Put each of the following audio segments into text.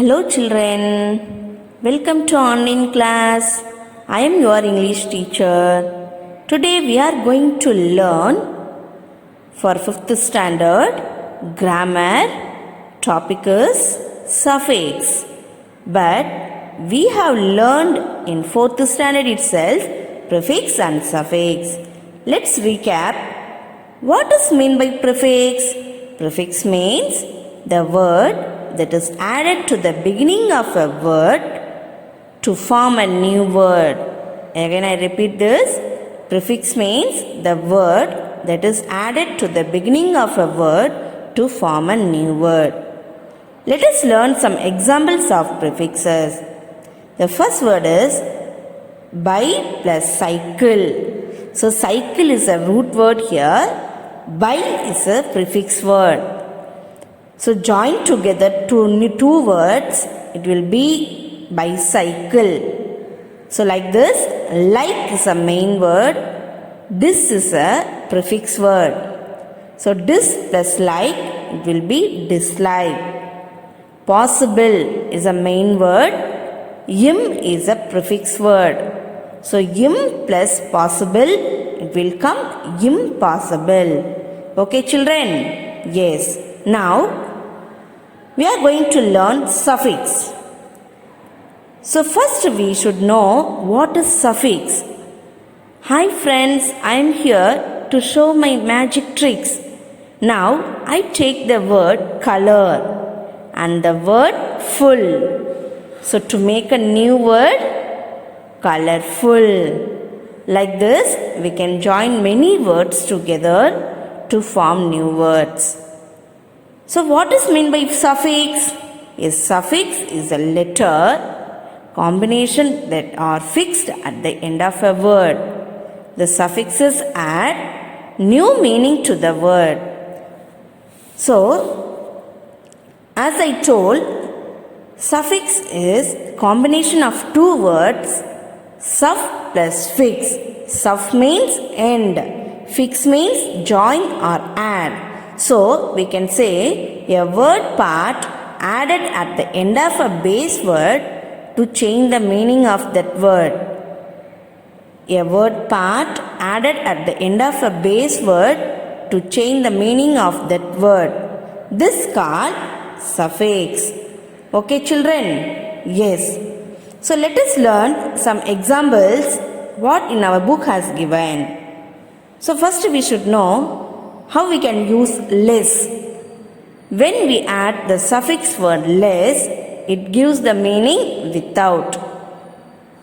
Hello children, welcome to online class. I am your English teacher. Today we are going to learn for 5th standard grammar. Topic is suffix. But we have learned in 4th standard itself prefix and suffix. Let's recap. What is meant by prefix? Prefix means the word that is added to the beginning of a word to form a new word. Again I repeat this. Prefix means the word that is added to the beginning of a word to form a new word. Let us learn some examples of prefixes. The first word is by plus cycle. So cycle is a root word here. By is a prefix word. So join together two words, it will be bicycle. So like this, like is a main word, dis is a prefix word. So dis plus like, it will be dislike. Possible is a main word, im is a prefix word. So im plus possible, it will come impossible. Okay children? Yes. Now, we are going to learn suffix. So first we should know what is suffix. Hi friends, I am here to show my magic tricks. Now I take the word color and the word full. So to make a new word, colorful. Like this, we can join many words together to form new words. So what is meant by suffix? A suffix is a letter combination that are fixed at the end of a word. The suffixes add new meaning to the word. So, as I told, suffix is combination of two words, suff plus fix. Suff means end, fix means join or add. So, we can say a word part added at the end of a base word to change the meaning of that word. A word part added at the end of a base word to change the meaning of that word. This is called suffix. Okay children? Yes. So, let us learn some examples what in our book has given. So, first we should know how we can use less. When we add the suffix word less, it gives the meaning without.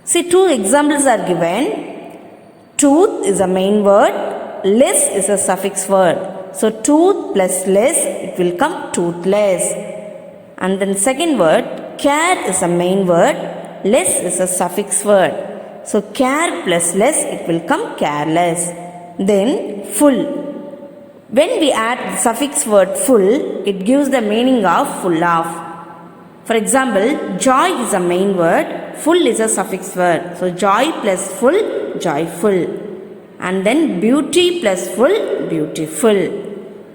See, two examples are given. Tooth is a main word, less is a suffix word. So, tooth plus less, it will come toothless. And then second word, care is a main word, less is a suffix word. So, care plus less, it will come careless. Then, full. When we add the suffix word full, it gives the meaning of full of. For example, joy is a main word, full is a suffix word. So, joy plus full, joyful. And then beauty plus full, beautiful.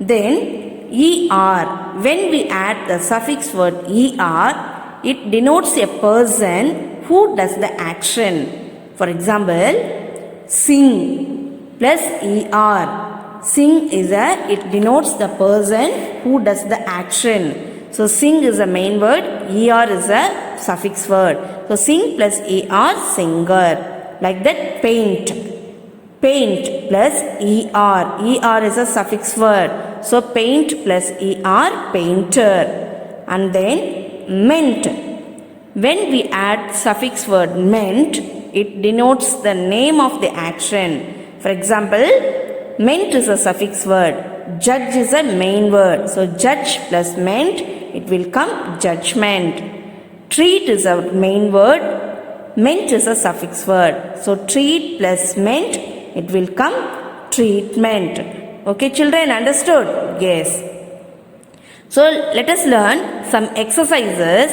Then, er. When we add the suffix word er, it denotes a person who does the action. For example, sing plus er. Sing is it denotes the person who does the action. So, sing is a main word, er is a suffix word. So, sing plus er, singer. Like that, paint. Paint plus er. Er is a suffix word. So, paint plus er, painter. And then, meant. When we add suffix word meant, it denotes the name of the action. For example, meant is a suffix word. Judge is a main word. So, judge plus meant, it will come judgment. Treat is a main word. Meant is a suffix word. So, treat plus meant, it will come treatment. Okay children, understood? Yes. So, let us learn some exercises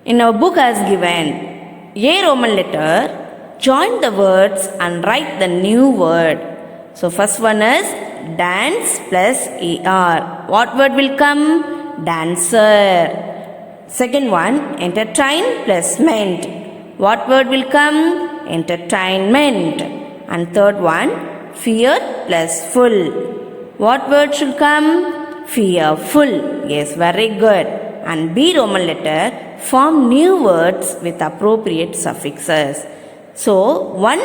in our book as given. A Roman letter, join the words and write the new word. So, first one is dance plus er. What word will come? Dancer. Second one, entertain plus meant. What word will come? Entertainment. And third one, fear plus full. What word should come? Fearful. Yes, very good. And B Roman letter, form new words with appropriate suffixes. So one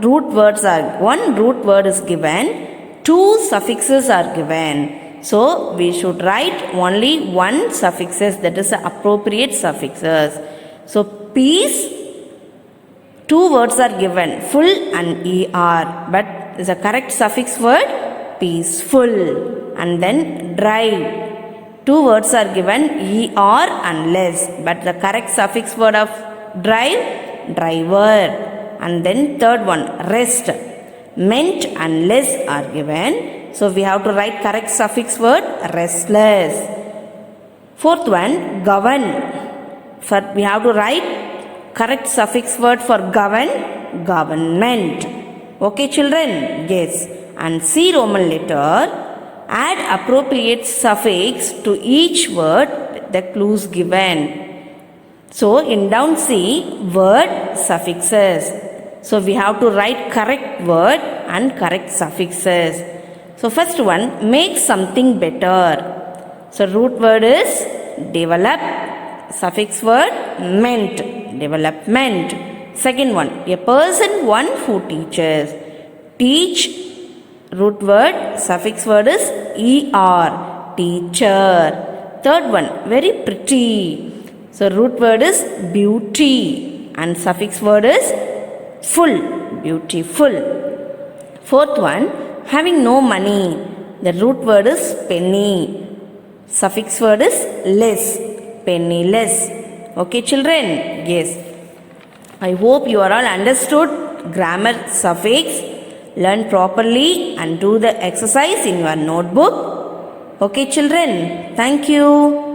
root word is given, two suffixes are given. So we should write only one suffixes, that is the appropriate suffixes. So peace, two words are given, full and er, but is a correct suffix word peaceful. And then drive, two words are given, er and less, but the correct suffix word of drive, driver. And then third one, rest, meant and less are given, so we have to write correct suffix word restless. Fourth one, govern, we have to write correct suffix word for govern, government. Okay children? Yes. And C Roman letter, add appropriate suffix to each word, the clues given. So in down C, word suffixes. So we have to write correct word and correct suffixes. So first one, make something better. So root word is develop, suffix word meant, development. Second one, a person one who teaches. Teach, root word, suffix word is er, teacher. Third one, very pretty. So root word is beauty and suffix word is full, beautiful. Fourth one, having no money. The root word is penny, suffix word is less, penniless. Okay children? Yes. I hope you are all understood grammar suffix. Learn properly and do the exercise in your notebook. Okay children? Thank you.